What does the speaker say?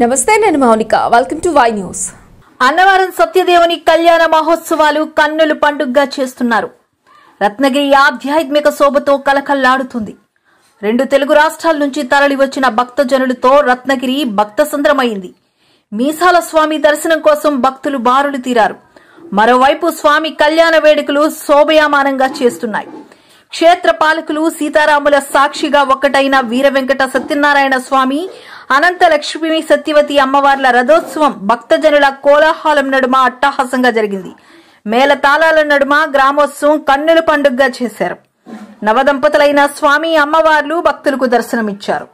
నమస్తే నేను Mounika welcome to Y news. Annavaram సత్యదేవుని కళ్యాణ మహోత్సవాలు కన్నుల పండుగగా చేస్తున్నారు. రత్నగిరి ఆధ్యాత్మిక శోభతో కలకల్లాడుతుంది. 2 తెలుగు రాష్ట్రాల నుంచి తరలి వచ్చిన భక్తజనులతో రత్నగిరి భక్తసంద్రమైంది. మీసాల స్వామి దర్శనం కోసం భక్తులు బారులు తీరారు. మరోవైపు స్వామి కళ్యాణ వేడుకలు శోభయామానంగా చేస్తున్నాయి. క్షేత్ర పాలకులు సీతారాముల సాక్షిగా ఒక్కటైన వీర వెంకట సత్యనారాయణ స్వామి, అనంత లక్ష్మీ సత్యవతి అమ్మవార్ల రథోత్సవం భక్తజనుల కోలాహలం నడుమ అట్టహాసంగా జరిగింది. మేళతాళాల నడుమ గ్రామోత్సవం కన్నుల పండుగగా చేశారు. నవదంపతులైన స్వామి అమ్మవార్లు భక్తులకు దర్శనమిచ్చారు.